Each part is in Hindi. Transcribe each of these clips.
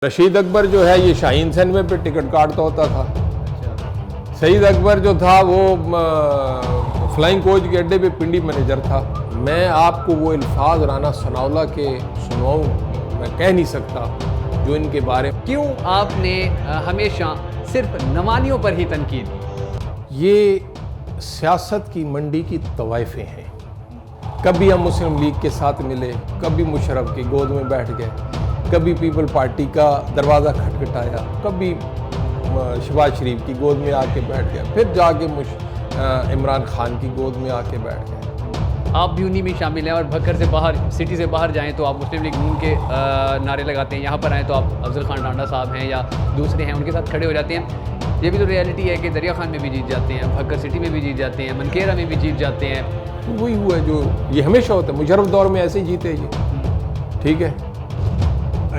रशीद अकबर जो है ये शाहीन सैनवे पे टिकट काटता होता था। सईद अकबर जो था वो फ्लाइंग कोच के अड्डे पे पिंडी मैनेजर था। मैं आपको वो अल्फाज राना सनाउल्लाह के सुनाऊं मैं कह नहीं सकता जो इनके बारे में। क्यों आपने हमेशा सिर्फ नवानियों पर ही तनकीद? ये सियासत की मंडी की तवाइफें हैं। कभी हम मुस्लिम लीग के साथ मिले, कभी मुशर्रफ की गोद में बैठ गए, कभी पीपल पार्टी का दरवाज़ा खटखटाया, कभी शहबाज शरीफ की गोद में आके बैठ गया, फिर जाके इमरान खान की गोद में आके बैठ गए। आप भी उन्हीं में शामिल हैं और भक्कर से बाहर, सिटी से बाहर जाएं तो आप मुस्लिम लीग नून के नारे लगाते हैं, यहाँ पर आएँ तो आप अफजल खान टांडा साहब हैं या दूसरे हैं उनके साथ खड़े हो जाते हैं। ये भी तो रियलिटी है कि दरिया खान में भी जीत जाते हैं, भक्कर सिटी में भी जीत जाते हैं, मनकेरा में भी जीत जाते हैं। वही हुआ है जो ये हमेशा होता है। मुशर्रफ दौर में ऐसे ही जीते ये, ठीक है,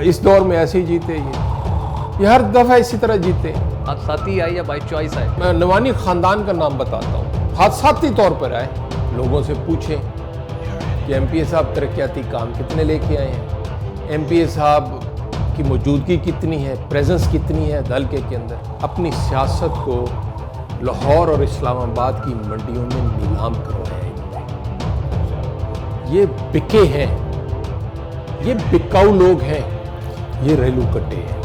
इस दौर में ऐसे ही जीते ये हर दफ़ा इसी तरह जीते। आप साथी आए या बाई चॉइस आए? मैं नवानी ख़ानदान का नाम बताता हूँ। हादसाती तौर पर आए, लोगों से पूछें कि MPA साहब तरक्याती काम कितने लेके आए हैं, MPA साहब की मौजूदगी कितनी है, प्रेजेंस कितनी है हल्के के अंदर। अपनी सियासत को लाहौर और इस्लामाबाद की मंडियों में नीलाम करवाया इन्होंने। ये बिके हैं, ये बिकाऊ लोग हैं, ये रेलू कट्टे हैं।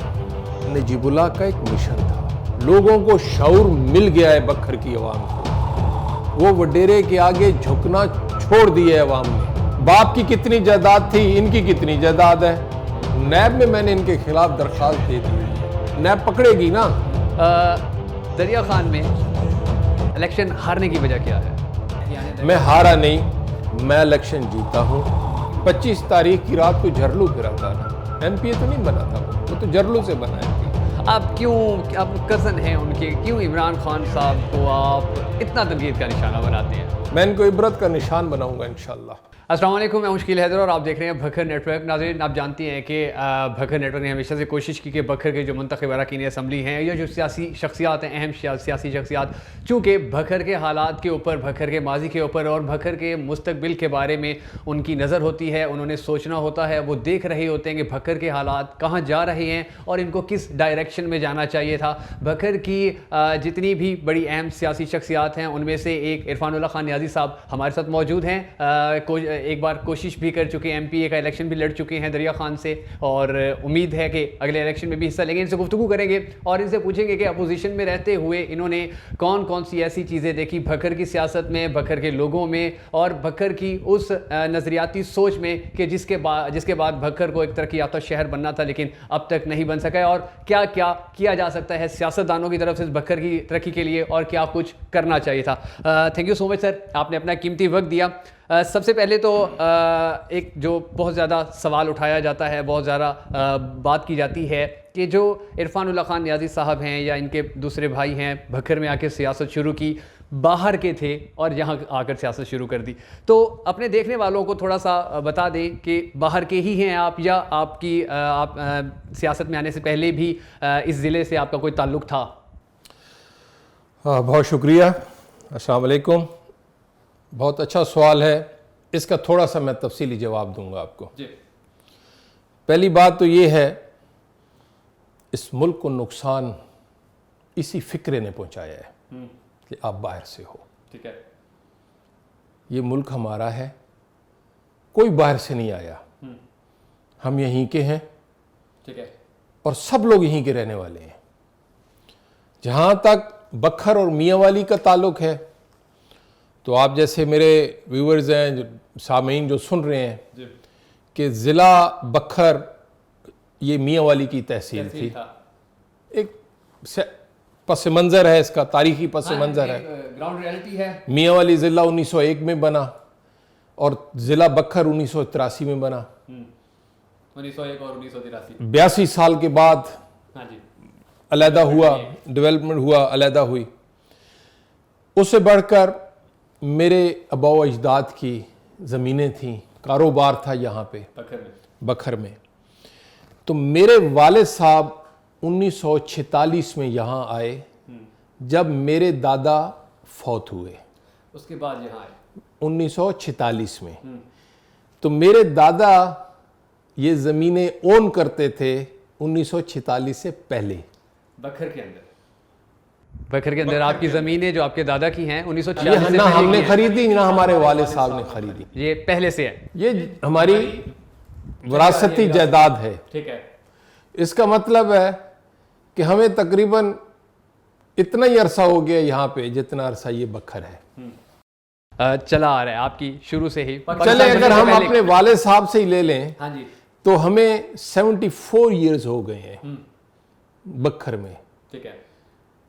नजीबुल्लाह का एक मिशन था, लोगों को शऊर मिल गया है बखर की अवाम को, वो वडेरे के आगे झुकना छोड़ दिया है अवाम ने। बाप की कितनी जायदाद थी, इनकी कितनी जायदाद है। नैब में मैंने इनके खिलाफ दरख्वास्त दे दी, नैब पकड़ेगी ना। दरिया खान में इलेक्शन हारने की वजह क्या है? मैं हारा नहीं, मैं इलेक्शन जीता हूँ। 25 तारीख की रात को झरलू फिरा था ना, MPA तो नहीं बना था, वो तो जरलू से बना है। आप क्यों, आप कज़न हैं उनके, क्यों इमरान खान साहब को आप इतना तनकीद का निशाना बनाते हैं? मैं इनको इबरत का निशान बनाऊंगा इंशाल्लाह। अस्सलाम वालेकुम, मैं मुश्किल हैदर और आप देख रहे हैं भक्कर नेटवर्क। नाज़रीन, आप जानते हैं कि भक्कर नेटवर्क ने हमेशा से कोशिश की कि भक्कर के जो मुंतखब अरकान असम्बली हैं या जो सियासी शख्सियात हैं, अहम सियासी शख्सियात, चूँकि भक्कर के हालात के ऊपर, भक्कर के माजी के ऊपर और भक्कर के मुस्तकबिल के बारे में उनकी नज़र होती है, उन्होंने सोचना होता है, वो देख रहे होते हैं कि भक्कर के हालात कहाँ जा रहे हैं और इनको किस डायरेक्शन में जाना चाहिए था। भक्कर की जितनी भी बड़ी अहम सियासी शख्सियात हैं उनमें से एक इरफानुल्लाह खान नियाज़ी साहब हमारे साथ मौजूद हैं। एक बार कोशिश भी कर चुके हैं, MPA का इलेक्शन भी लड़ चुके हैं दरिया खान से और उम्मीद है कि अगले इलेक्शन में भी हिस्सा लेंगे। इनसे गुफ्तगू करेंगे और इनसे पूछेंगे कि अपोजिशन में रहते हुए इन्होंने कौन कौन सी ऐसी चीज़ें देखी भक्कर की सियासत में, भक्कर के लोगों में और भक्कर की उस नज़रियाती सोच में कि जिसके बाद भक्कर को एक तरक्की याफ्ता शहर बनना था लेकिन अब तक नहीं बन सका है, और क्या क्या किया जा सकता है सियासतदानों की तरफ से भक्कर की तरक्की के लिए और क्या कुछ करना चाहिए था। Thank you so much sir, आपने अपना कीमती वक्त दिया। सबसे पहले तो एक जो बहुत ज़्यादा सवाल उठाया जाता है, बहुत ज़्यादा बात की जाती है कि जो इरफानुल्लाह खान नियाज़ी साहब हैं या इनके दूसरे भाई हैं, भक्कर में आके सियासत शुरू की, बाहर के थे और यहाँ आकर सियासत शुरू कर दी। तो अपने देखने वालों को थोड़ा सा बता दें कि बाहर के ही हैं आप या आप सियासत में आने से पहले भी इस ज़िले से आपका कोई ताल्लुक़ था? बहुत शुक्रिया, अस्सलाम वालेकुम। बहुत अच्छा सवाल है, इसका थोड़ा सा मैं तफसीली जवाब दूंगा आपको जी। पहली बात तो ये है, इस मुल्क को नुकसान इसी फिक्रे ने पहुंचाया है कि आप बाहर से हो, ठीक है। ये मुल्क हमारा है, कोई बाहर से नहीं आया, हम यहीं के हैं, ठीक है, और सब लोग यहीं के रहने वाले हैं। जहां तक बखर और मियांवाली का ताल्लुक है तो आप जैसे मेरे व्यूअर्स हैं, जो सामीन जो सुन रहे हैं कि ज़िला बखर ये मियांवाली की तहसील थी। एक पस मंज़र है इसका, तारीखी पस मंज़र है, ग्राउंड रियलिटी है। मियांवाली ज़िला 1901 में बना और ज़िला बखर 1983 में बना। 1901 और 1983 82 साल के बाद अलहदा हुआ, डेवलपमेंट हुआ, अलहदा हुई। उससे बढ़कर मेरे अबाव अजदाद की ज़मीनें थीं, कारोबार था यहाँ पे बखर में। तो मेरे वालिद साहब 1946 में यहाँ आए, जब मेरे दादा फौत हुए, उसके बाद यहाँ आए 1946 में। तो मेरे दादा ये ज़मीनें ओन करते थे 1946 से पहले। बखर के अंदर आपकी ज़मीनें जो आपके दादा की हैं 1946 ये से ना पहले हमने की हैं। खरीदी ना हमारे वालिद साहब ने खरीदी, ये पहले से है। ये हमारी विरासती जायदाद है। ठीक है। इसका मतलब है कि हमें तकरीबन इतना ही अरसा हो गया यहाँ पे जितना अरसा ये बखर है। चला आ रहा है आपकी शुरू से ही। चले अगर हम अपने वालिद साहब से ही ले लें हाँ जी, तो हमें 74 इयर्स हो गए हैं बखर में। ठीक है।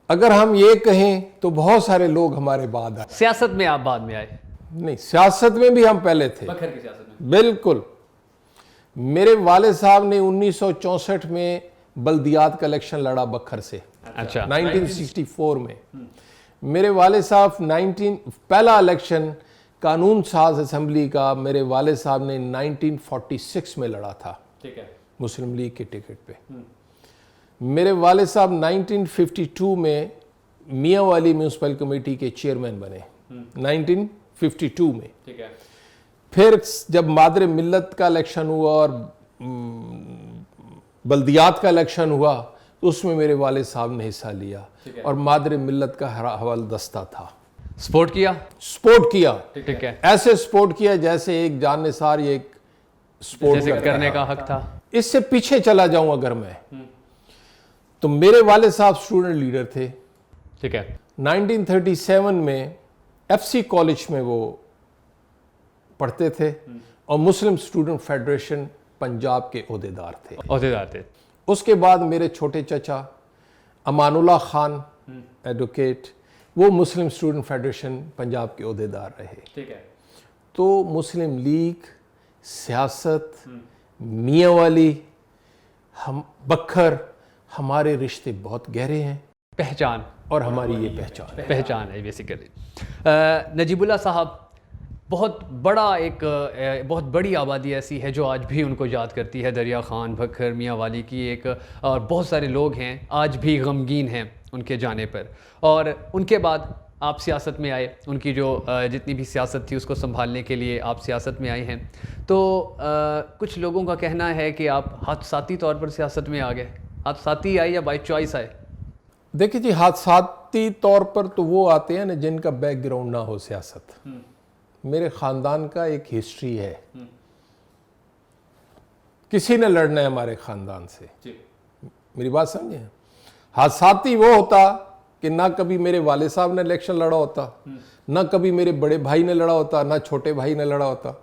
अगर हम ये कहें तो बहुत सारे लोग हमारे बाद आए। सियासत में आप बाद में आए? नहीं, सियासत में भी हम पहले थे। बखर की सियासत में? बिल्कुल। मेरे वालिद साहब ने 1964 में बल्दियात का इलेक्शन लड़ा बखर से। अच्छा। 1964 में मेरे वालिद साहब पहला इलेक्शन कानून साज असेंबली का मेरे वालिद साहब ने 1946 में लड़ा था। ठीक है। मुस्लिम लीग के टिकट पे। मेरे वालिद साहब 1952 में मियाँ वाली म्यूनसिपल कमेटी के चेयरमैन बने 1952 में। ठीक है। फिर जब मादर मिल्लत का इलेक्शन हुआ और बल्दियात का इलेक्शन हुआ तो उसमें मेरे वालिद साहब ने हिस्सा लिया और मादर मिल्लत का हवाल दस्ता था। सपोर्ट किया? सपोर्ट किया। ठीक है। ऐसे सपोर्ट किया जैसे एक जाननिसार ये एक सपोर्ट करने का हक था। इससे पीछे चला जाऊं अगर मैं तो मेरे वालिद साहब स्टूडेंट लीडर थे। ठीक है। 1937 में एफसी कॉलेज में वो पढ़ते थे और मुस्लिम स्टूडेंट फेडरेशन पंजाब के ओहदेदार थे। उसके बाद मेरे छोटे चचा अमानुल्लाह खान एडवोकेट, वो मुस्लिम स्टूडेंट फेडरेशन पंजाब के ओहदेदार रहे। ठीक है। तो मुस्लिम लीग, सियासत, मियाँ वाली, हम बखर, हमारे रिश्ते बहुत गहरे हैं। पहचान और हमारी ये पहचान है बेसिकली। नजीबुल्लाह साहब, बहुत बड़ी आबादी ऐसी है जो आज भी उनको याद करती है। दरिया खान, बखर, मियाँ वाली की एक, और बहुत सारे लोग हैं आज भी गमगीन हैं उनके जाने पर। और उनके बाद आप सियासत में आए, उनकी जो जितनी भी सियासत थी उसको संभालने के लिए आप सियासत में आए हैं। तो कुछ लोगों का कहना है कि आप हादसाती तौर पर सियासत में आ गए। हादसाती आए या बाई चॉइस आए? देखिए जी, हादसाती तौर पर तो वो आते हैं ना जिनका बैकग्राउंड ना हो सियासत। मेरे ख़ानदान का एक हिस्ट्री है, किसी ने लड़ना है हमारे ख़ानदान से। मेरी बात समझे? हादसाती वो होता कि ना कभी मेरे वाले साहब ने इलेक्शन लड़ा होता, ना कभी मेरे बड़े भाई ने लड़ा होता, ना छोटे भाई ने लड़ा होता,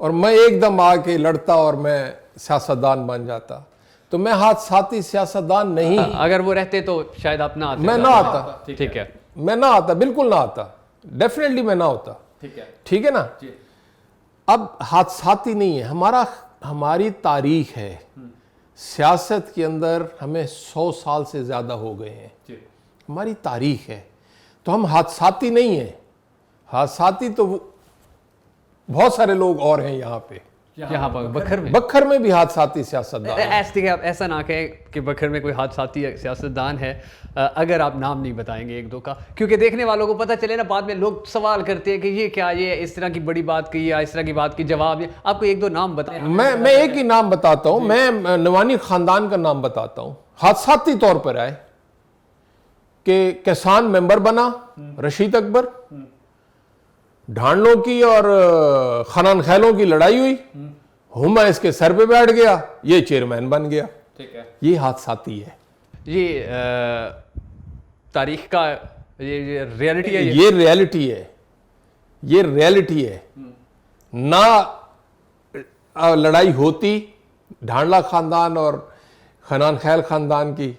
और मैं एकदम आके लड़ता और मैं सियासतदान बन जाता। तो मैं हादसाती सियासतदान नहीं। अगर वो रहते तो शायद आप ना आते। मैं ना आता। ठीक है। मैं ना आता, बिल्कुल ना आता, डेफिनेटली मैं ना होता। ठीक है ना। अब हादसाती नहीं है, हमारी तारीख है सियासत के अंदर, हमें 100 साल से ज्यादा हो गए हैं, हमारी तारीख है। तो हम हादसाती नहीं है। हादसाती तो बहुत सारे लोग और हैं यहाँ पे, यहाँ पर बखर में भी हादसाती सियासतदान। ऐसा ना कहें कि बखर में कोई हादसाती सियासतदान है अगर आप नाम नहीं बताएंगे एक दो का, क्योंकि देखने वालों को पता चले ना, बाद में लोग सवाल करते हैं कि ये क्या, ये इस तरह की बड़ी बात की या इस तरह की बात की जवाब। आपको एक दो नाम बताएं। मैं एक ही नाम बताता हूँ, मैं नवानी खानदान का नाम बताता हूँ। हादसाती तौर पर आए कि किसान मेंबर बना रशीद अकबर, ढांडलों की और खनान खैलों की लड़ाई हुई, हुमा इसके सर पे बैठ गया, ये चेयरमैन बन गया। ठीक है। ये हादसाती है, ये तारीख का ये रियलिटी है। ये रियलिटी है, ये रियलिटी है। ना लड़ाई होती ढांडला खानदान और खनान खैल खानदान की,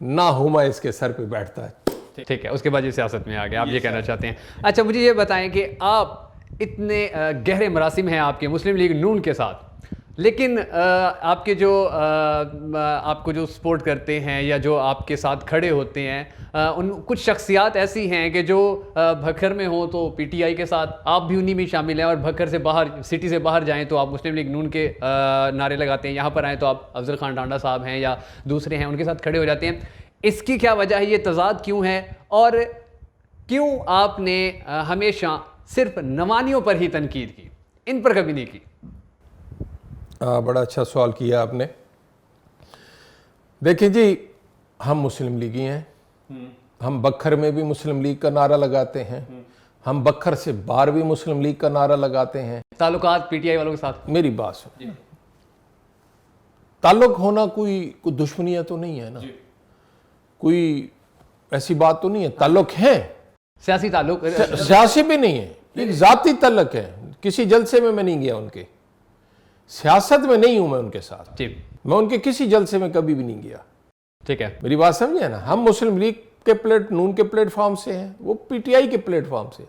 ना हुमा इसके सर पे बैठता है। ठीक है, उसके बाद ये सियासत में आ गया, आप ये कहना चाहते हैं। अच्छा, मुझे ये बताएं कि आप इतने गहरे मरासिम हैं आपके मुस्लिम लीग नून के साथ, लेकिन आपके जो आपको जो सपोर्ट करते हैं या जो आपके साथ खड़े होते हैं, उन कुछ शख्सियात ऐसी हैं कि जो भखर में हो तो पीटीआई के साथ, आप भी उन्हीं में शामिल हैं, और भखर से बाहर, सिटी से बाहर जाएं तो आप मुस्लिम लीग नून के नारे लगाते हैं, यहाँ पर आएँ तो आप अफजल खान टांडा साहब हैं या दूसरे हैं, उनके साथ खड़े हो जाते हैं। इसकी क्या वजह है? ये तजाद क्यों है? और क्यों आपने हमेशा सिर्फ नवानियों पर ही तनकीद की, इन पर कभी नहीं की? बड़ा अच्छा सवाल किया आपने। देखिए जी, हम मुस्लिम लीगी हैं, हम बखर में भी मुस्लिम लीग का नारा लगाते हैं, हम बखर से बाहर भी मुस्लिम लीग का नारा लगाते हैं। ताल्लुकात पीटीआई वालों के साथ? मेरी बात सुन, ताल्लुक होना कोई दुश्मनियां तो नहीं है ना, कोई ऐसी बात तो नहीं है। ताल्लुक है, सियासी ताल्लुक, सियासी भी नहीं है, एक जाती ताल्लुक है। किसी जलसे में मैं नहीं गया उनके, सियासत में नहीं हूं मैं उनके साथ, मैं उनके किसी जलसे में कभी भी नहीं गया। ठीक है, मेरी बात समझे ना। हम मुस्लिम लीग के नून के प्लेटफॉर्म से हैं, वो पीटीआई के प्लेटफॉर्म से,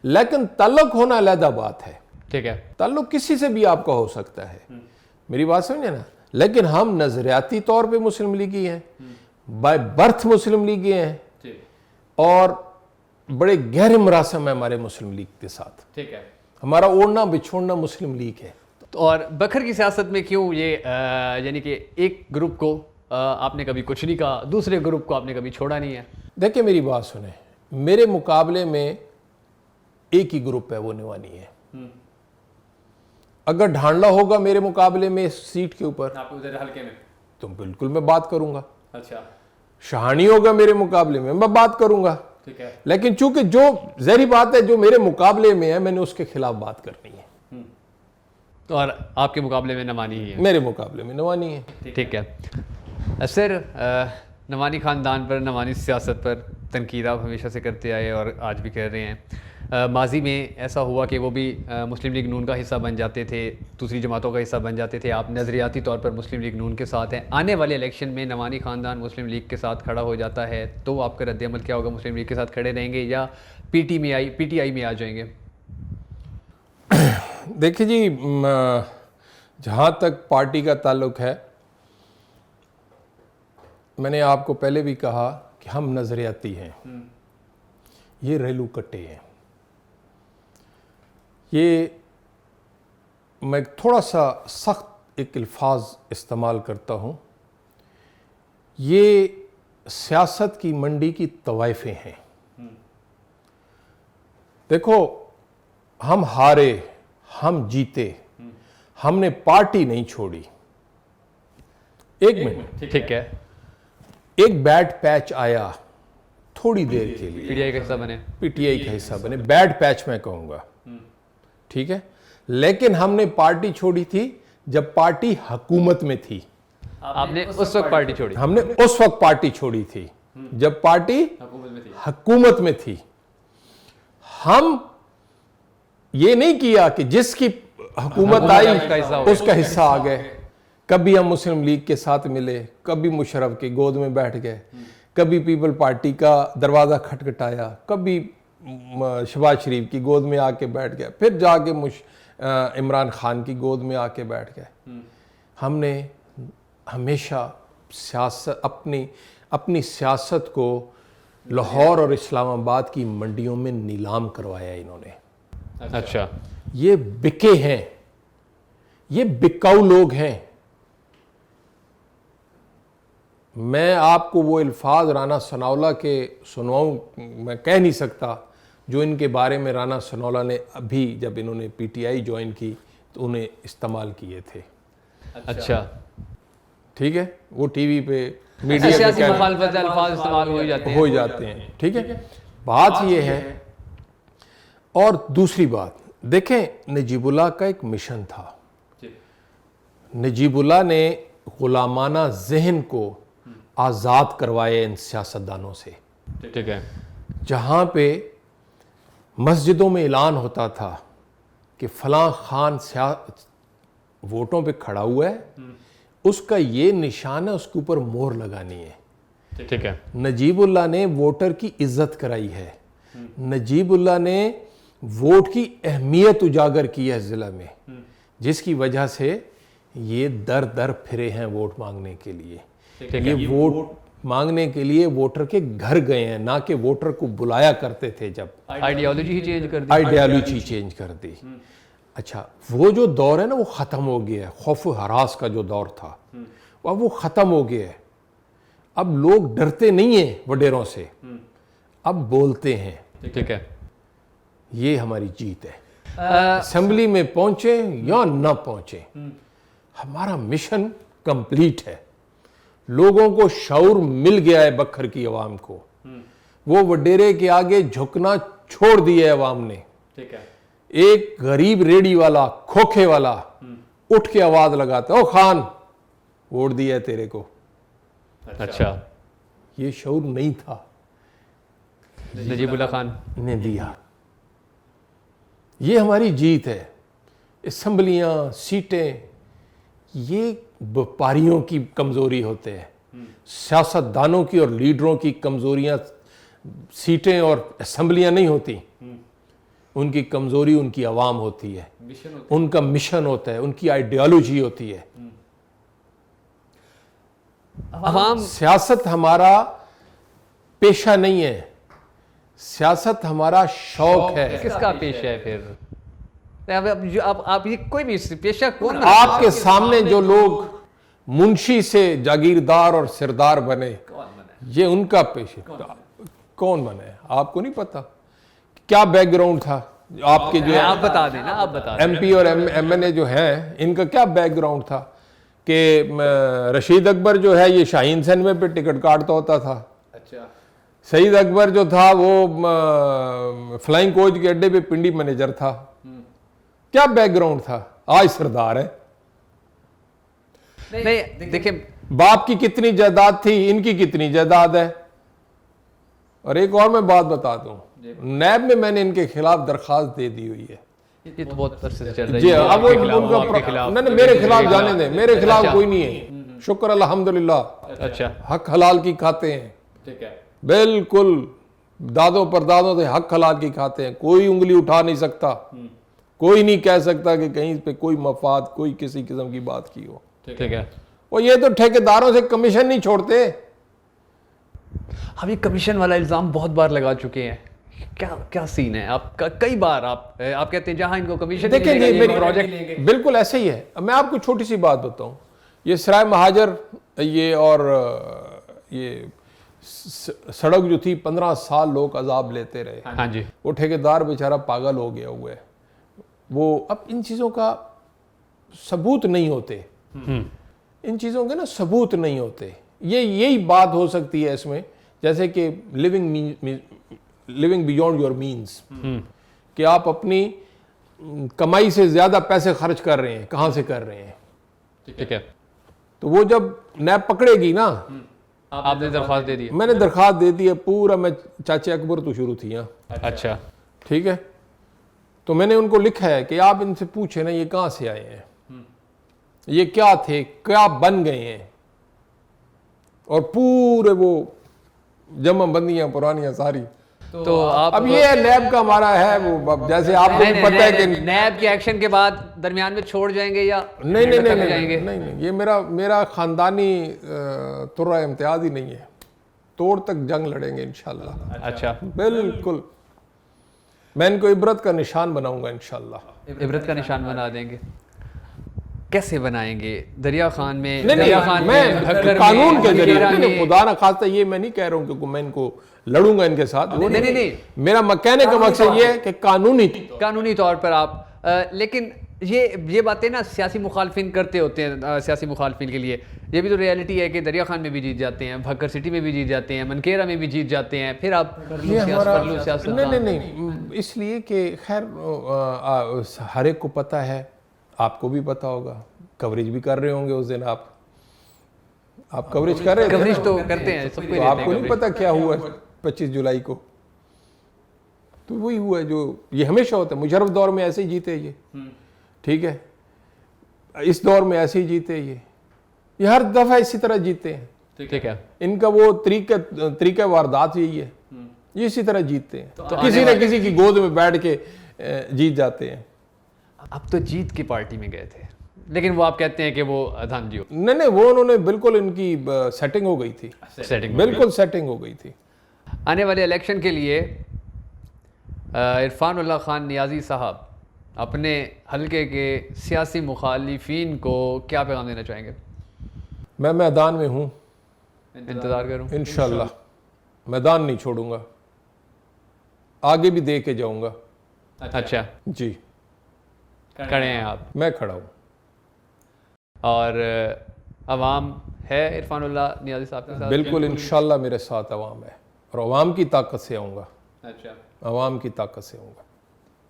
लेकिन ताल्लुक होना अलग बात है। ठीक है, ताल्लुक किसी से भी आपका हो सकता है, मेरी बात समझे ना। लेकिन हम नजरियाती तौर पे मुस्लिम लीगी हैं, बाय बर्थ मुस्लिम लीगी हैं, और बड़े गहरे मरासम है हमारे मुस्लिम लीग के साथ। ठीक है, हमारा ओढ़ना बिछोड़ना मुस्लिम लीग है। और बखर की सियासत में क्यों ये यानी कि एक ग्रुप को आपने कभी कुछ नहीं कहा, दूसरे ग्रुप को आपने कभी छोड़ा नहीं है? देखिए मेरी बात सुने, मेरे मुकाबले में एक ही ग्रुप है, वो निवानी है। अगर ढांडला होगा मेरे मुकाबले में इस सीट के ऊपर, उधर हल्के में, तो बिल्कुल मैं बात करूंगा। अच्छा, शहानी होगा मेरे मुकाबले में, मैं बात करूंगा। ठीक है, लेकिन चूंकि जो जहरी बात है, जो मेरे मुकाबले में है, मैंने उसके खिलाफ बात करनी है। और आपके मुकाबले में नवानी ही है? मेरे मुकाबले में नवानी है। ठीक है सर, नवानी ख़ानदान पर, नवानी सियासत पर तनकीद आप हमेशा से करते आए और आज भी कर रहे हैं। माजी में ऐसा हुआ कि वो भी मुस्लिम लीग नून का हिस्सा बन जाते थे, दूसरी जमातों का हिस्सा बन जाते थे। आप नज़रियाती तौर पर मुस्लिम लीग नून के साथ हैं। आने वाले इलेक्शन में नवानी ख़ानदान मुस्लिम लीग के साथ खड़ा हो जाता है तो आपका रद्द-ए-अमल क्या होगा? मुस्लिम लीग के साथ खड़े रहेंगे या पीटीआई में आ जाएंगे? देखिए जी, जहाँ तक पार्टी का ताल्लुक है, मैंने आपको पहले भी कहा कि हम नज़रियाती हैं, ये रेलू कट्टे हैं। ये मैं थोड़ा सा सख्त एक अल्फाज इस्तेमाल करता हूँ, ये सियासत की मंडी की तवाइफें हैं। देखो, हम हारे, हम जीते, हमने पार्टी नहीं छोड़ी। एक मिनट, ठीक है, एक बैड पैच आया थोड़ी देर के लिए, पीटीआई का हिस्सा बने, पीटीआई का हिस्सा बने, बैड पैच मैं कहूंगा, ठीक है। लेकिन हमने पार्टी छोड़ी थी जब पार्टी हुकूमत में थी। आपने उस वक्त पार्टी छोड़ी? हमने उस वक्त पार्टी छोड़ी थी जब पार्टी हुकूमत में थी। हम ये नहीं किया कि जिसकी हुकूमत आई उसका हिस्सा आ गए। कभी हम मुस्लिम लीग के साथ मिले, कभी मुशर्रफ की गोद में बैठ गए, कभी पीपल पार्टी का दरवाज़ा खटखटाया, कभी शहबाज शरीफ की गोद में आके बैठ गए, फिर जाके इमरान खान की गोद में आके बैठ गए। हमने हमेशा सियासत अपनी सियासत को लाहौर और इस्लामाबाद की मंडियों में नीलाम करवाया इन्होंने। अच्छा, ये बिके हैं, ये बिकाऊ लोग हैं। मैं आपको वो अल्फाज राना सनाउल्लाह के सुनवाऊँ, मैं कह नहीं सकता, जो इनके बारे में राना सनाउल्लाह ने अभी जब इन्होंने पीटीआई ज्वाइन की तो उन्हें इस्तेमाल किए थे। अच्छा, ठीक है, वो टीवी पे मीडिया पे अल्फाज इस्तेमाल हो जाते हैं, ठीक है। बात ये है। और दूसरी बात देखें, नजीबुल्लाह का एक मिशन था। नजीबुल्लाह ने गुलामाना जहन को आज़ाद करवाए इन सियासतदानों से। ठीक है, जहाँ पे मस्जिदों में ऐलान होता था कि फलां खान वोटों पे खड़ा हुआ है, उसका ये निशान है, उसके ऊपर मोहर लगानी है। ठीक है, नजीबुल्लाह ने वोटर की इज्जत कराई है। नजीबुल्लाह ने वोट की अहमियत उजागर की है ज़िला में, जिसकी वजह से ये दर दर फिरे हैं वोट मांगने के लिए। ये वोट मांगने के लिए वोटर के घर गए हैं, ना कि वोटर को बुलाया करते थे। जब आइडियोलॉजी ही चेंज कर दी, आइडियोलॉजी चेंज कर दी। अच्छा, वो जो दौर है ना, वो ख़त्म हो गया है। खौफ हरास का जो दौर था वो ख़त्म हो गया है। अब लोग डरते नहीं हैं वडेरों से, अब बोलते हैं। ठीक है, ये हमारी जीत है। असेंबली में पहुंचे या ना पहुंचे, हमारा मिशन कंप्लीट है। लोगों को शऊर मिल गया है बखर की अवाम को, वो वडेरे के आगे झुकना छोड़ दिया है अवाम ने। ठीक है। एक गरीब रेडी वाला, खोखे वाला उठ के आवाज लगाता है, ओ खान वोट दिया है तेरे को। अच्छा, ये शऊर नहीं था, नजीबुल्लाह खान ने दिया। ये हमारी जीत है। असम्बलियां, सीटें, ये व्यापारियों की कमजोरी होते हैं, सियासतदानों की और लीडरों की कमजोरियां सीटें और असम्बलियां नहीं होती। उनकी कमजोरी उनकी आवाम होती है, उनका मिशन होता है, उनकी आइडियोलॉजी होती है। अवाम सियासत हमारा पेशा नहीं है, सियासत हमारा शौक है। किसका पेशा है फिर? आप ये कोई भी पेशा कौन? आपके सामने जो लोग मुंशी से जागीरदार और सिरदार बने, ये उनका पेशा। कौन बने आपको नहीं पता? क्या बैकग्राउंड था आपके जो आप बता देना, आप बता दें। एमपी और एमएनए जो हैं, इनका क्या बैकग्राउंड था कि रशीद अकबर जो है ये शाहीन सैनवे पे टिकट काटता होता था। अच्छा। सईद अकबर जो था वो फ्लाइंग कोच के अड्डे पे पिंडी मैनेजर था। क्या बैकग्राउंड था? आज सरदार है। नहीं देखिए, बाप की कितनी जायदाद थी, इनकी कितनी जायदाद है। और एक और मैं बात बता दूं, नैब में मैंने इनके खिलाफ दरखास्त दे दी हुई है। ये तो बहुत अरसे से चल रही जी है। अब आपके खिलाफ, उनका आपके खिलाफ। नहीं मेरे खिलाफ जाने दें, मेरे खिलाफ अच्छा। कोई नहीं है। शुक्र अल्हम्दुलिल्लाह, अच्छा, हक हलाल की खाते हैं। ठीक है। बिल्कुल दादों परदादों से हक हलाल की खाते हैं। कोई उंगली उठा नहीं सकता, कोई नहीं कह सकता कि कहीं पे कोई मफाद, कोई किसी किस्म की बात की हो। ठीक है। और ये तो ठेकेदारों से कमीशन नहीं छोड़ते। हम ये कमीशन वाला इल्जाम बहुत बार लगा चुके हैं। क्या क्या सीन है? आप कई बार आप कहते हैं जहां इनको कमीशन देखें जी, मिलेगा, ये मेरी प्रोजेक्ट बिल्कुल ऐसे ही है। अब मैं आपको छोटी सी बात बताऊं, ये सराय महाजर ये और ये सड़क जो थी 15 साल लोग अजाब लेते रहे। हाँ जी। वो ठेकेदार बेचारा पागल हो गया हुआ है। वो अब इन चीज़ों का सबूत नहीं होते, इन चीज़ों के ना सबूत नहीं होते। ये यही बात हो सकती है इसमें, जैसे कि लिविंग बियॉन्ड योर मीन्स, कि आप अपनी कमाई से ज़्यादा पैसे खर्च कर रहे हैं। कहाँ से कर रहे हैं? ठीक है। तो वो जब नैब पकड़ेगी ना, आपने दरख्वास्त दे दी? मैंने दरख्वास्त दे दी है पूरा। मैं चाचे अकबर तो शुरू थी यहाँ। अच्छा, ठीक है। तो मैंने उनको लिखा है कि आप इनसे पूछे ना ये कहाँ से आए हैं, ये क्या थे, क्या बन गए हैं। और पूरे वो जमा बंदियां पुरानियां सारी। तो आप अब ये नैब का हमारा है वो, अब जैसे आपको भी पता है कि नैब के एक्शन के बाद दरमियान में छोड़ जाएंगे या नहीं नहीं नहीं खत्म नहीं, जाएंगे? नहीं नहीं ये मेरा खानदानी तुर्रा इम्तियाज ही नहीं है। तोड़ तक जंग लड़ेंगे इंशाल्लाह। अच्छा, बिल्कुल, मैं इनको इबरत का निशान बनाऊंगा इंशाल्लाह। इबरत का निशान बना देंगे। कैसे बनाएंगे? दरिया खान में, नहीं दरिया नहीं, खान में, मैं भक्कर कानून में, के जरिए, मंगेरा नहीं, में। खुदा ना खास्ता ये मैं नहीं कह रहा हूँ कि मैं इनको लड़ूंगा इनके साथ। वो नहीं। मेरा कहने का मकसद ये है कि कानूनी तौर पर आप लेकिन ये बातें ना सियासी मुखालफिन करते होते हैं। सियासी मुखालफिन के लिए ये भी तो रियलिटी है कि दरिया खान में भी जीत जाते हैं, भक्कर सिटी में भी जीत जाते हैं, मनकेरा में भी जीत जाते हैं। फिर आप ये हमारा नहीं, इसलिए कि खैर हर एक को पता है, आपको भी पता होगा, कवरेज भी कर रहे होंगे उस दिन। आप कवरेज कर रहे थे? कवरेज तो करते हैं, सबको तो आपको नहीं पता क्या हुआ 25 जुलाई को? तो वही हुआ जो ये हमेशा होता है। मुशर्रफ दौर में ऐसे ही जीते ये, ठीक है, इस दौर में ऐसे ही जीते ये हर दफा इसी तरह जीते हैं। ठीक है। इनका वो तरीका वारदात यही है, ये इसी तरह जीतते हैं। तो किसी न किसी की गोद में बैठ के जीत जाते हैं। अब तो जीत की पार्टी में गए थे, लेकिन वो आप कहते हैं कि वो धांधली हो। नहीं, वो उन्होंने बिल्कुल इनकी सेटिंग हो गई थी, सेटिंग बिल्कुल सेटिंग हो गई थी। आने वाले इलेक्शन के लिए इरफानुल्लाह खान नियाजी साहब अपने हलके के सियासी मुखालिफिन को क्या पैगाम देना चाहेंगे? मैं मैदान में हूँ, इंतज़ार करूँ। इंशाल्लाह मैदान नहीं छोड़ूंगा, आगे भी दे के जाऊंगा। अच्छा, जी खड़े हैं आप? मैं खड़ा हूँ। और अवाम है इरफानुल्लाह नियाज़ी साहब के साथ? बिल्कुल, इंशाल्लाह मेरे साथ अवाम है और अवाम की ताकत से आऊँगा। अच्छा, अवाम की ताकत से आऊँगा।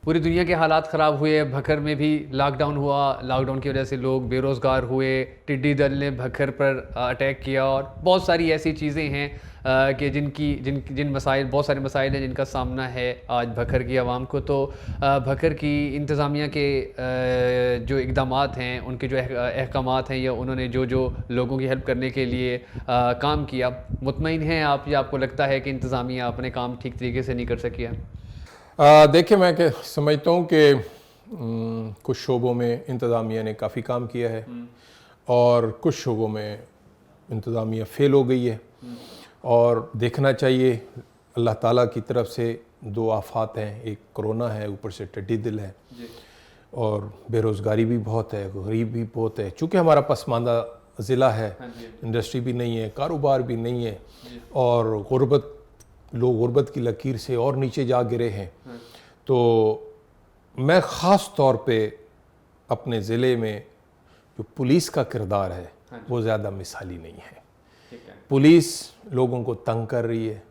पूरी दुनिया के हालात ख़राब हुए, भखर में भी लॉकडाउन हुआ, लॉकडाउन की वजह से लोग बेरोज़गार हुए, टिड्डी दल ने भखर पर अटैक किया और बहुत सारी ऐसी चीज़ें हैं कि जिन मसाइल, बहुत सारे मसाइल हैं जिनका सामना है आज भखर की आवाम को। तो भखर की इंतज़ामिया के जो इक़दामात हैं, उनके जो अहकामात हैं, या उन्होंने जो लोगों की हेल्प करने के लिए काम किया, मुतमईन हैं आप या आपको लगता है कि इंतज़ामिया अपने काम ठीक तरीके से नहीं कर सकी है? देखिए, मैं समझता हूँ कि कुछ शोबों में इंतज़ामिया ने काफ़ी काम किया है और कुछ शोबों में इंतज़ामिया फ़ेल हो गई है। और देखना चाहिए, अल्लाह ताला की तरफ से दो आफात हैं, एक कोरोना है, ऊपर से टिड्डी दिल है और बेरोज़गारी भी बहुत है, गरीब भी बहुत है। चूँकि हमारा पसमानदा ज़िला है, इंडस्ट्री भी नहीं है, कारोबार भी नहीं है और लोग गुर्बत की लकीर से और नीचे जा गिरे हैं। तो मैं ख़ास तौर पे अपने ज़िले में जो पुलिस का किरदार है वो ज़्यादा मिसाली नहीं है। पुलिस लोगों को तंग कर रही है,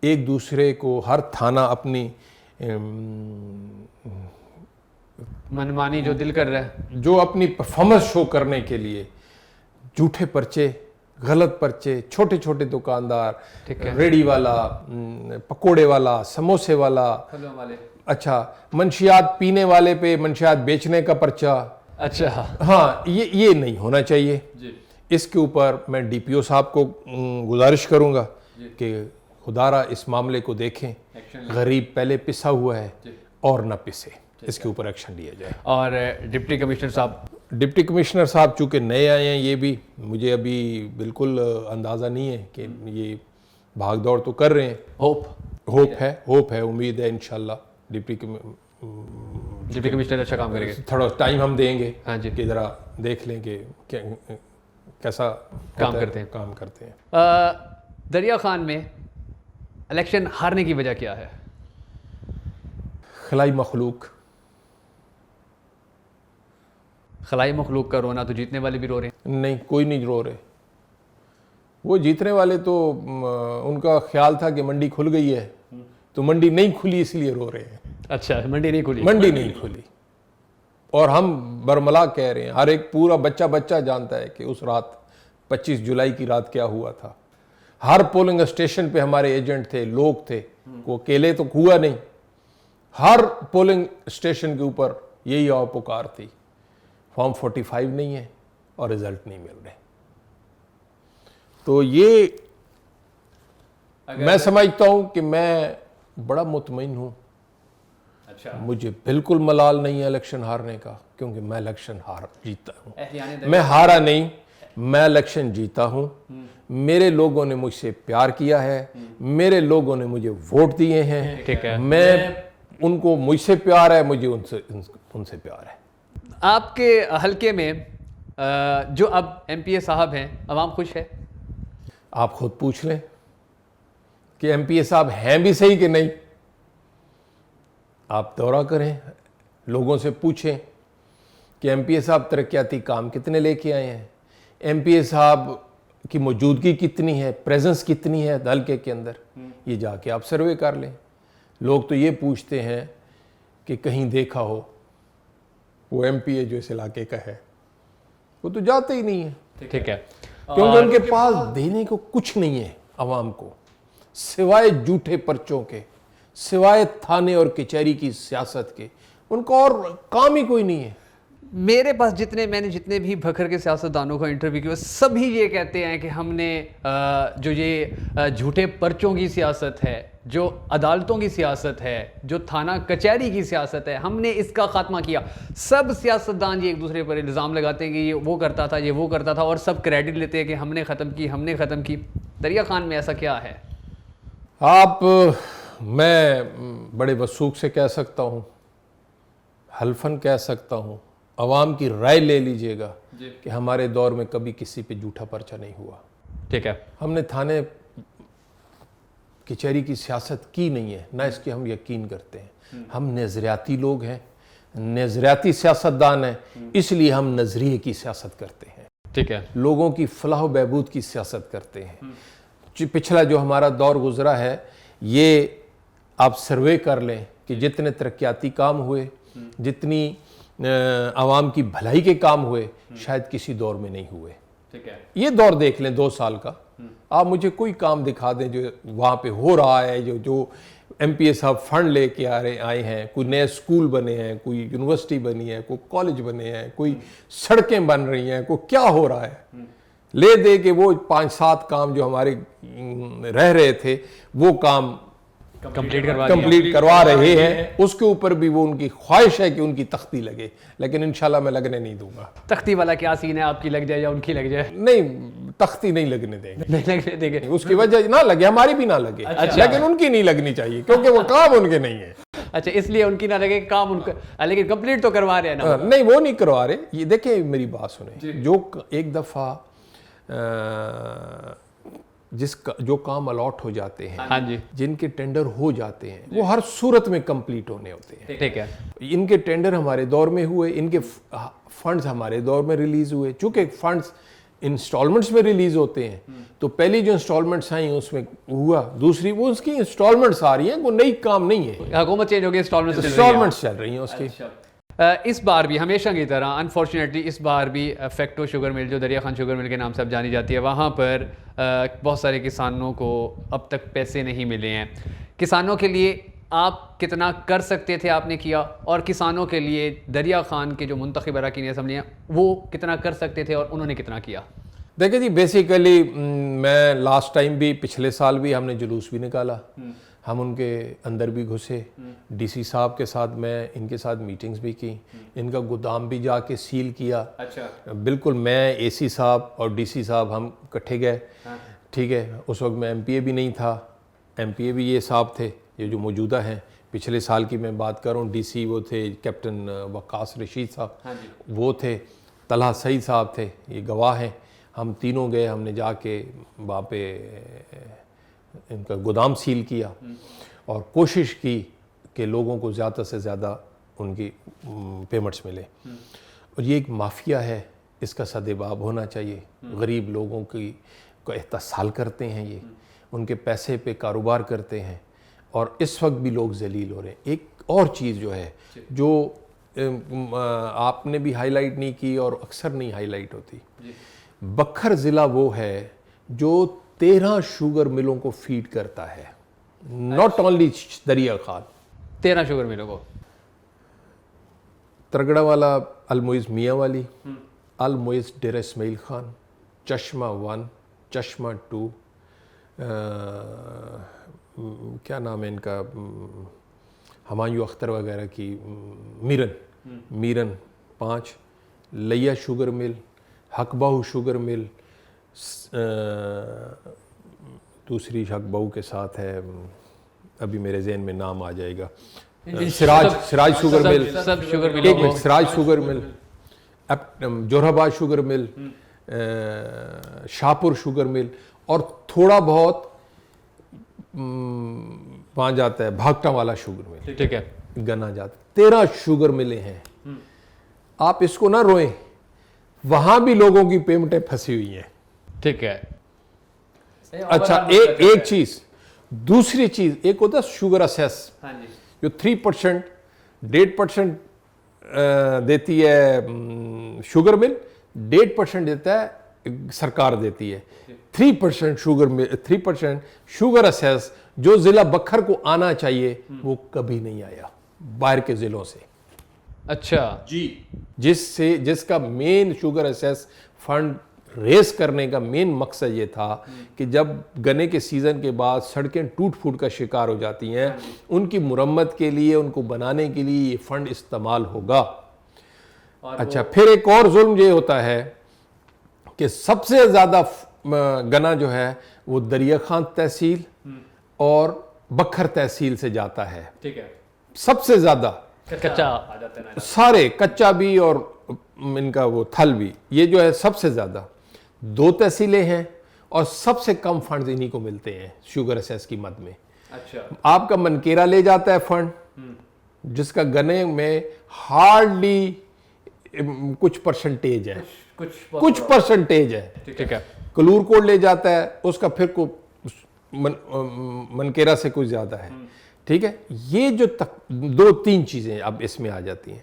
एक दूसरे को, हर थाना अपनी मनमानी जो दिल कर रहा है, जो अपनी परफॉर्मेंस शो करने के लिए झूठे पर्चे, गलत पर्चे, छोटे छोटे दुकानदार, रेडी वाला, पकोड़े वाला, समोसे वाला, अच्छा मंशियात पीने वाले पे मंशियात बेचने का पर्चा, अच्छा हाँ, ये नहीं होना चाहिए जी। इसके ऊपर मैं डीपीओ साहब को गुजारिश करूंगा कि खुदारा इस मामले को देखें। गरीब पहले पिसा हुआ है और न पिसे, इसके ऊपर एक्शन लिया जाए। और डिप्टी कमिश्नर साहब चूँकि नए आए हैं, ये भी मुझे अभी बिल्कुल अंदाज़ा नहीं है कि ये भाग दौड़ तो कर रहे हैं। होप है, उम्मीद है इंशाल्लाह डिप्टी कमिश्नर अच्छा काम करेंगे। थोड़ा टाइम हम देंगे, हाँ जी, कि ज़रा देख लें कि कैसा काम करते हैं। दरिया खान में इलेक्शन हारने की वजह क्या है? खलाई मखलूक का रोना, तो जीतने वाले भी रो रहे हैं? नहीं, कोई नहीं रो रहे। वो जीतने वाले तो उनका ख्याल था कि मंडी खुल गई है, तो मंडी नहीं खुली इसलिए रो रहे हैं। अच्छा, मंडी नहीं खुली और हम बरमला कह रहे हैं। हर एक पूरा बच्चा जानता है कि उस रात 25 जुलाई की रात क्या हुआ था। हर पोलिंग स्टेशन पे हमारे एजेंट थे, लोग थे, वो अकेले तो हुआ नहीं। हर पोलिंग स्टेशन के ऊपर यही आव पुकार थी, फॉर्म 45 नहीं है और रिजल्ट नहीं मिल रहे। तो ये मैं समझता हूं कि मैं बड़ा मुतमईन हूं। अच्छा, मुझे बिल्कुल मलाल नहीं है इलेक्शन हारने का, क्योंकि मैं इलेक्शन जीता हूं। मैं हारा नहीं, मैं इलेक्शन जीता हूं। मेरे लोगों ने मुझसे प्यार किया है, मेरे लोगों ने मुझे वोट दिए हैं। ठीक है, मैं उनको, मुझसे प्यार है, मुझे उनसे प्यार है। आपके हलके में जो अब एमपीए साहब हैं, अवाम खुश है? आप खुद पूछ लें कि एमपीए साहब हैं भी सही कि नहीं। आप दौरा करें, लोगों से पूछें कि एमपीए साहब तरक्याती काम कितने लेके आए हैं, एमपीए साहब की मौजूदगी कितनी है, प्रेजेंस कितनी है हल्के के अंदर। ये जाके आप सर्वे कर लें। लोग तो ये पूछते हैं कि कहीं देखा हो वो एमपीए जो इस इलाके का है, वो तो जाते ही नहीं है। ठीक है, क्योंकि उनके पास देने को कुछ नहीं है आवाम को, सिवाय झूठे पर्चों के, सिवाय थाने और कचहरी की सियासत के। उनको और काम ही कोई नहीं है। मैंने जितने भी भखर के सियासतदानों का इंटरव्यू किया, सभी ये कहते हैं कि हमने जो ये झूठे पर्चों की सियासत है, जो अदालतों की सियासत है, जो थाना कचहरी की सियासत है, हमने इसका खात्मा किया। सब सियासतदान ये एक दूसरे पर इल्ज़ाम लगाते हैं कि ये वो करता था, ये वो करता था, और सब क्रेडिट लेते हैं कि हमने ख़त्म की। दरिया खान में ऐसा क्या है? मैं बड़े वसूख से कह सकता हूँ, हल्फन कह सकता हूँ, अवाम की राय ले लीजिएगा कि हमारे दौर में कभी किसी पे झूठा पर्चा नहीं हुआ। ठीक है, हमने थाने कचहरी की सियासत की नहीं है, ना इसके हम यकीन करते हैं। हम नज़रियाती लोग हैं, नज़रियाती सियासतदान हैं, इसलिए हम नज़रिए की सियासत करते हैं। ठीक है, लोगों की फलाह बहबूद की सियासत करते हैं। पिछला जो हमारा दौर गुजरा है, ये आप सर्वे कर लें कि जितने तरक्याती काम हुए, जितनी आवाम की भलाई के काम हुए, शायद किसी दौर में नहीं हुए। ठीक है, ये दौर देख लें 2 साल का, आप मुझे कोई काम दिखा दें जो वहाँ पे हो रहा है, जो MPA साहब फंड लेके आए हैं, कोई नए स्कूल बने हैं, कोई यूनिवर्सिटी बनी है, कोई कॉलेज बने हैं, कोई सड़कें बन रही हैं, कोई क्या हो रहा है। ले दे के वो 5-7 काम जो हमारे रह रहे थे वो काम कंप्लीट करवा रहे हैं, उसके ऊपर भी वो उनकी ख्वाहिश है कि उनकी तख्ती लगे, लेकिन इंशाल्लाह मैं लगने नहीं दूंगा। तख्ती वाला क्या सीन है, आपकी लग जाए या उनकी लग जाए? नहीं, तख्ती नहीं लगने देंगे, नहीं लगने देंगे। उसकी वजह ना लगे, हमारी भी ना लगे। अच्छा। लेकिन उनकी नहीं लगनी चाहिए क्योंकि वो काम उनके नहीं है। अच्छा, इसलिए उनकी ना लगे, काम उनका, लेकिन कंप्लीट तो करवा रहे हैं ना? नहीं, वो नहीं करवा रहे। ये देखिए, मेरी बात सुने, जो एक दफा जो काम अलॉट हो जाते हैं, हाँ जी, जिनके टेंडर हो जाते हैं, वो हर सूरत में कंप्लीट होने होते हैं। ठीक है, इनके टेंडर हमारे दौर में हुए, इनके फंड्स हमारे दौर में रिलीज हुए। चूंकि फंड्स इंस्टॉलमेंट्स में रिलीज होते हैं, तो पहली जो इंस्टॉलमेंट्स आई उसमें हुआ, दूसरी वो उसकी इंस्टॉलमेंट्स आ रही हैं, वो नई काम नहीं है, हुकूमत चेंज हो गई, इंस्टॉलमेंट्स चल रही हैं उसकी। इस बार भी हमेशा की तरह अनफॉर्चुनेटली इस बार भी फैक्टो शुगर मिल, जो दरिया खान शुगर मिल के नाम से अब जानी जाती है, वहाँ पर बहुत सारे किसानों को अब तक पैसे नहीं मिले हैं। किसानों के लिए आप कितना कर सकते थे, आपने किया, और किसानों के लिए दरिया खान के जो मुंतखब अरकान असम्बली हैं वो कितना कर सकते थे और उन्होंने कितना किया? देखिए जी, बेसिकली मैं लास्ट टाइम भी, पिछले साल भी हमने जुलूस भी निकाला, हम उनके अंदर भी घुसे, DC साहब के साथ मैं इनके साथ मीटिंग्स भी की, इनका गोदाम भी जाके सील किया। अच्छा, बिल्कुल, मैं AC साहब और DC साहब हम इकट्ठे गए। ठीक है, उस वक्त मैं MPA भी नहीं था, MPA भी ये साहब थे, ये जो मौजूदा हैं। पिछले साल की मैं बात कर रहा हूँ, DC वो थे कैप्टन वक्कास रशीद साहब, वो थे, तलहा सईद साहब थे, ये गवाह हैं। हम तीनों गए, हमने जाके वहाँ पे इनका गोदाम सील किया और कोशिश की कि लोगों को ज़्यादा से ज़्यादा उनकी पेमेंट्स मिले। और ये एक माफिया है, इसका सदेबाब होना चाहिए। गरीब लोगों की को एहतसाल करते हैं, ये उनके पैसे पे कारोबार करते हैं, और इस वक्त भी लोग जलील हो रहे हैं। एक और चीज़ जो है, जो आपने भी हाईलाइट नहीं की और अक्सर नहीं हाईलाइट होती, बखर ज़िला वो है जो 13 शुगर मिलों को फीड करता है, नॉट ओनली दरिया खान। 13 शुगर मिलों को? तरगड़ा वाला अलमुइज़ मियाँ वाली, अलमुइज़ डेरा इस्माइल खान, चश्मा 1, चश्मा 2, क्या नाम है इनका, हमायूं अख्तर वगैरह की, मीरन 5, लिया शुगर मिल, हकबाहू शुगर मिल, दूसरी हकबाहू के साथ है, अभी मेरे जहन में नाम आ जाएगा, सिराज शुगर मिल, सब शुगर मिल, एक minute, Siraj sugar mill, Jorabad sugar mill, Shahpur sugar mill, और थोड़ा बहुत वहाँ जाता है भागटा वाला शुगर मिल, ठीक है, गना जाता। 13 शुगर मिले हैं। आप इसको ना रोएं, वहां भी लोगों की पेमेंटें फंसी हुई हैं। ठीक है। अच्छा, एक चीज, दूसरी चीज, एक होता है शुगर असेस, जो 3%, 1.5% देती है शुगर मिल, 1.5% देता है सरकार देती है। 3% शुगर असेस जो जिला बखर को आना चाहिए वो कभी नहीं आया बाहर के जिलों से। अच्छा जी, जिसका main sugar assess fund raise करने का मेन मकसद ये था कि जब गन्ने के सीज़न के बाद सड़कें टूट फूट का शिकार हो जाती हैं, उनकी मुरम्मत के लिए, उनको बनाने के लिए ये फंड इस्तेमाल होगा। अच्छा, फिर एक और जुल्म ये होता है कि सबसे ज़्यादा गन्ना जो है वो दरिया खान तहसील और बखर तहसील से जाता है। ठीक है, सबसे ज़्यादा कच्चा आ जाता है ना, सारे कच्चा भी और इनका वो थल भी, ये जो है सबसे ज़्यादा 2 तहसीलें हैं और सबसे कम फंड इन्हीं को मिलते हैं शुगर असेस की मद में। अच्छा, आपका मनकेरा ले जाता है फंड, जिसका गन्ने में हार्डली कुछ परसेंटेज है, कुछ परसेंटेज है। ठीक है। कलूर कोड ले जाता है, उसका फिर को मनकेरा से कुछ ज्यादा है। ठीक है, ये जो दो तीन चीजें अब इसमें आ जाती हैं।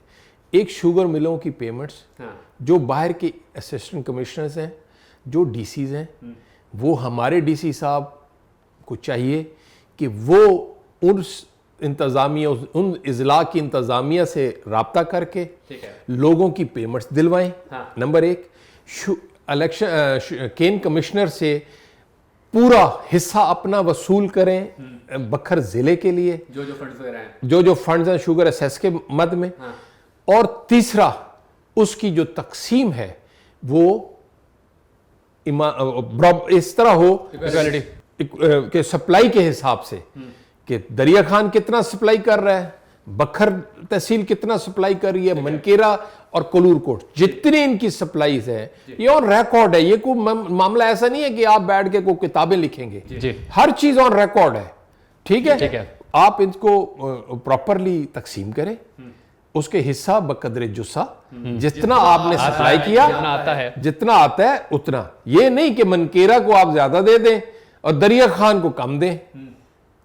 एक शुगर मिलों की पेमेंट्स, जो बाहर के असिस्टेंट कमिश्नर्स हैं, जो डीसीज हैं, वो हमारे डीसी साहब को चाहिए कि वो उन इंतज़ामिया, उन इजला की इंतज़ामिया से रब्ता करके लोगों की पेमेंट्स दिलवाएं। नंबर एक, इलेक्शन केन कमिश्नर से पूरा हिस्सा अपना वसूल करें बखर ज़िले के लिए, जो फंड्स हैं शुगर असेस के मद में। और तीसरा, उसकी जो तकसीम है वो इस तरह हो कि सप्लाई के हिसाब से कि दरिया खान कितना सप्लाई कर रहा है, बखर तहसील कितना सप्लाई कर रही है, मनकेरा और कलूर कोट जितनी इनकी सप्लाईज है, ये ऑन रिकॉर्ड है। ये कोई मामला ऐसा नहीं है कि आप बैठ के कोई किताबें लिखेंगे, हर चीज ऑन रिकॉर्ड है। ठीक है, आप इनको प्रॉपरली तकसीम करें, उसके हिस्सा बकदरे जुस्सा, जितना आपने सप्लाई किया, जितना आता है उतना। ये नहीं कि मनकेरा को आप ज्यादा दे दें और दरिया खान को कम दें,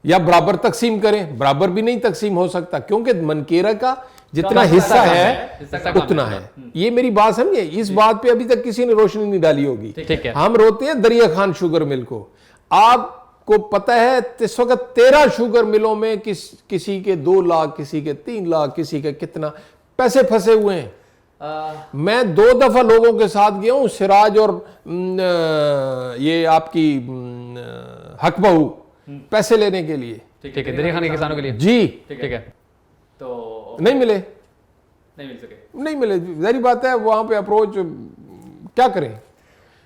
या बराबर तकसीम करें। बराबर भी नहीं तकसीम हो सकता, क्योंकि मनकेरा का जितना हिस्सा है उतना है। ये मेरी बात समझे, इस बात पे अभी तक किसी ने रोशनी नहीं डाली होगी। हम रोते हैं दरिया खान शुगर मिल को। आपको पता है इस वक्त 13 शुगर मिलों में किसी के 2 लाख, किसी के 3 लाख, किसी के कितना पैसे फंसे हुए हैं। मैं 2 दफा लोगों के साथ गया हूं, सिराज और ये आपकी हक बहू, पैसे लेने के लिए। ठीक है, दरिया खान के किसानों के लिए जी। ठीक है, तो नहीं मिले, नहीं मिल सके, नहीं मिले। जारी बात है, वहां पे अप्रोच क्या करें।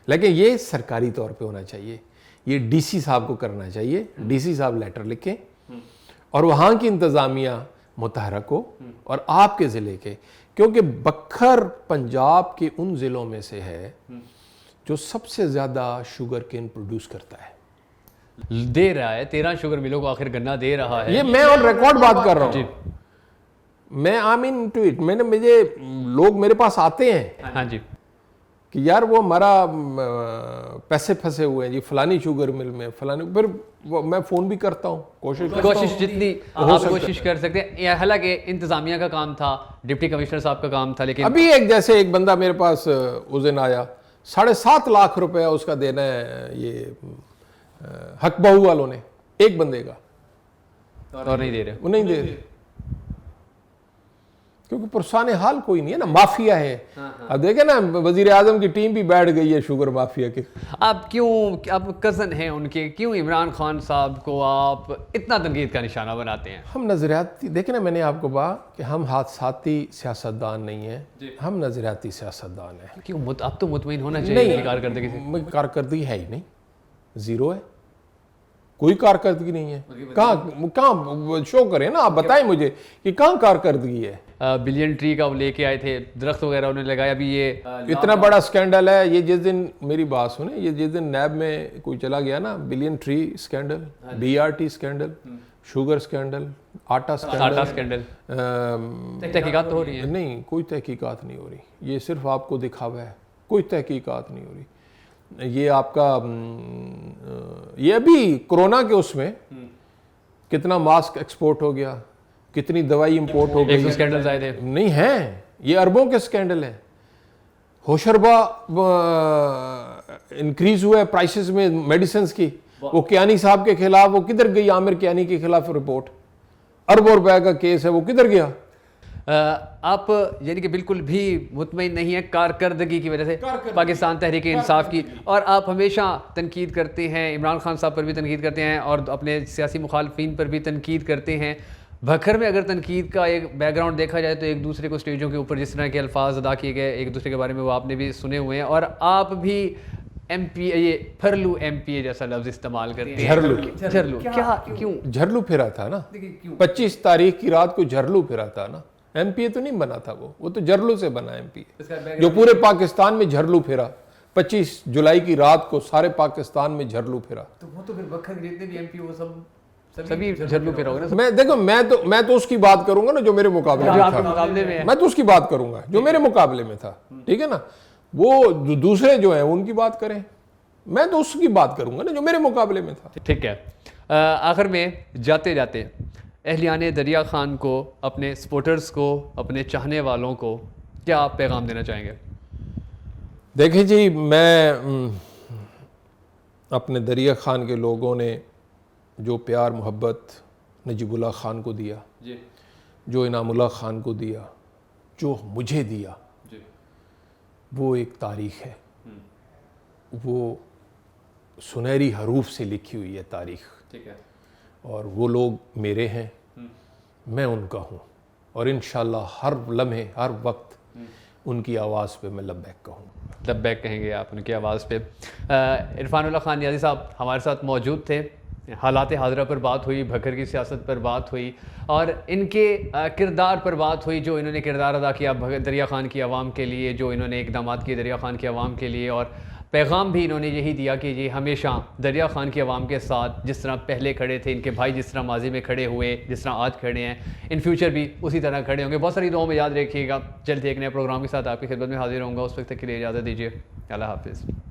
लेकिन ये सरकारी तौर पे होना चाहिए, ये डीसी साहब को करना चाहिए। डीसी साहब लेटर लिखें और वहां की इंतजामिया मुतहरक हो और आपके ज़िले के, क्योंकि बखर पंजाब के उन ज़िलों में से है जो सबसे ज़्यादा शुगर केन प्रोड्यूस करता है, दे रहा है। 13 शुगर मिलों को आखिर गन्ना दे रहा है। ये मैं और रिकॉर्ड बात कर रहा हूँ। मैं आई मीन टू इट, मुझे लोग मेरे पास आते हैं, हाँ जी, कि यार वो हमारा पैसे फंसे हुए हैं जी फलानी शुगर मिल में, फलानी। फिर मैं फ़ोन भी करता हूँ, कोशिश जितनी आप कोशिश कर सकते हैं। हालांकि इंतजामिया का काम था, डिप्टी कमिश्नर साहब का काम था, लेकिन अभी एक बंदा मेरे पास उस दिन आया, 7.5 लाख रुपया उसका देना है ये हक बहू वालों ने, एक बंदे का, और नहीं दे रहे, वो नहीं दे रहे, क्योंकि पुरसाने हाल कोई नहीं है ना, माफिया है। अब देखे ना, वजीर आजम की टीम भी बैठ गई है शुगर माफिया की। आप क्यों, आप कज़न हैं उनके, क्यों इमरान खान साहब को आप इतना तनकीद का निशाना बनाते हैं? हम नजरियाती, देखे ना, मैंने आपको कहा कि हम हादसाती सियासतदान नहीं है, हम नजरियाती सियासतदान है। क्यों, आप तो मुतमईन होना चाहिए कारकर्दगी से। कारकर्दगी है ही नहीं, जीरो है, कोई कारकर्दगी नहीं है। कहाँ शो करें ना, आप बताएं मुझे कि कहाँ कारकर्दगी है। बिलियन ट्री का वो लेके आए थे, दरख्त वगैरह उन्होंने लगाया। अभी ये इतना बड़ा स्कैंडल है। ये जिस दिन, मेरी बात सुने, ये जिस दिन नैब में कोई चला गया ना, billion tree scandal, BRT scandal, sugar scandal, आटा स्कैंडल, तहकीकात तो हो रही है? नहीं, कोई तहकीकात नहीं हो रही। ये सिर्फ आपको दिखावा है, कोई तहकीकात नहीं हो रही। ये आपका ये अभी कोरोना के उसमें कितना मास्क एक्सपोर्ट हो गया, कितनी दवाई इंपोर्ट हो गई। स्कैंडल्स आए थे? नहीं है, ये अरबों के स्कैंडल है। होशरबा इंक्रीज हुआ है प्राइसेस में मेडिसिन की। वो कियानी साहब के खिलाफ, वो किधर गई? आमिर कियानी के खिलाफ रिपोर्ट, अरबों रुपए का केस है, वो किधर गया? आप यानी कि बिल्कुल भी मुतमईन नहीं है कारकर्दगी की वजह से पाकिस्तान तहरीक इंसाफ की, और आप हमेशा तनकीद करते हैं, इमरान खान साहब पर भी तनकीद करते हैं और अपने सियासी मुखालफिन पर भी तनकीद करते हैं। भखर में अगर तनकीद का एक बैकग्राउंड देखा जाए तो एक दूसरे को स्टेजों के ऊपर जिस तरह के अल्फाज अदा किए गए एक दूसरे के बारे में, वो आपने भी सुने हुए हैं, और आप भी MPA, ये फरलू MPA जैसा लफ्ज इस्तेमाल करते हैं। झरलू क्या, क्यों झरलू फिरा था ना? 25 तारीख की रात को झरलू फिरा था ना। MPA तो नहीं बना था, वो तो झरलू से बना MPA, जो पूरे पाकिस्तान में झरलू फिरा। 25 जुलाई की रात को सारे पाकिस्तान में झरलू फिरा। तो वो तो फिर बखर जितने भी MPA वो सभी झरलू फिरा होगा ना। मैं देखो, मैं तो उसकी बात करूंगा ना जो मेरे मुकाबले में था। मैं तो उसकी बात करूंगा जो मेरे मुकाबले में था, ठीक है ना। वो दूसरे जो हैं उनकी बात करें, मैं तो उसकी बात करूंगा ना जो मेरे मुकाबले में था। ठीक है, आखिर में जाते जाते अहलियान दरिया खान को, अपने सपोर्टर्स को, अपने चाहने वालों को क्या आप पैगाम देना चाहेंगे? देखिए जी, मैं अपने दरिया खान के लोगों ने जो प्यार मोहब्बत नजीबुल्लाह खान को दिया जी जो इनामुल्लाह खान को दिया, जो मुझे दिया, जी वो एक तारीख़ है, वो सुनहरी हरूफ से लिखी हुई है तारीख़। ठीक है। और वो लोग मेरे हैं, मैं उनका हूँ, और इंशाअल्लाह हर लम्हे हर वक्त उनकी आवाज़ पे मैं लब्बैक कहूँ। लब्बैक कहेंगे आप उनकी आवाज़ पे। इरफानुल्लाह खान नियाज़ी साहब हमारे साथ मौजूद थे, हालात हाज़रा पर बात हुई, भक्कर की सियासत पर बात हुई और इनके किरदार पर बात हुई, जो इन्होंने किरदार अदा किया दरिया खान की आवाम के लिए, जो इन्होंने इक़दाम किए दरिया खान की आवाम के लिए, और पैगाम भी इन्होंने यही दिया कि ये हमेशा दरिया खान की आवाम के साथ जिस तरह पहले खड़े थे, इनके भाई जिस तरह माजी में खड़े हुए, जिस तरह आज खड़े हैं, इन फ्यूचर भी उसी तरह खड़े होंगे। बहुत सारी दुआओं में याद रखिएगा। जल्द एक नए प्रोग्राम के साथ आपकी खिदमत में हाजिर होऊंगा, उस वक्त तक के लिए इजाज़त दीजिए। अल्लाह हाफ़िज़।